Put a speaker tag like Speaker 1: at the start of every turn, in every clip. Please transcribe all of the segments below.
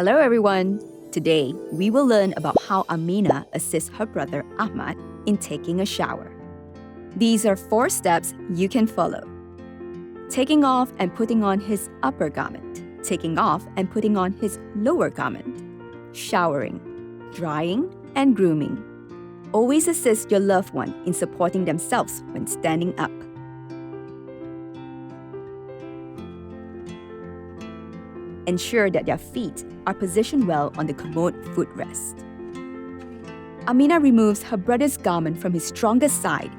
Speaker 1: Hello everyone! Today, we will learn about how Amina assists her brother Ahmad in taking a shower. These are 4 steps you can follow. Taking off and putting on his upper garment. Taking off and putting on his lower garment. Showering, drying, and grooming. Always assist your loved one in supporting themselves when standing up. Ensure that their feet are positioned well on the commode footrest. Amina removes her brother's garment from his strongest side.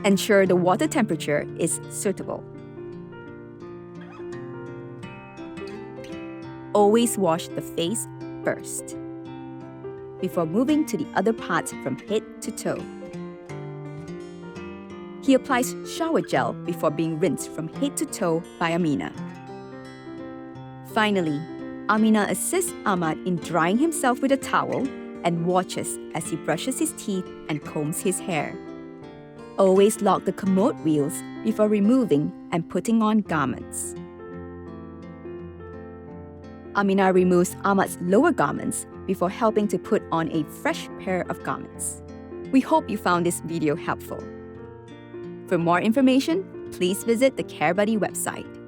Speaker 1: Ensure the water temperature is suitable. Always wash the face first, before moving to the other parts from head to toe. He applies shower gel before being rinsed from head to toe by Amina. Finally, Amina assists Ahmad in drying himself with a towel and watches as he brushes his teeth and combs his hair. Always lock the commode wheels before removing and putting on garments. Amina removes Ahmad's lower garments before helping to put on a fresh pair of garments. We hope you found this video helpful. For more information, please visit the CareBuddy website.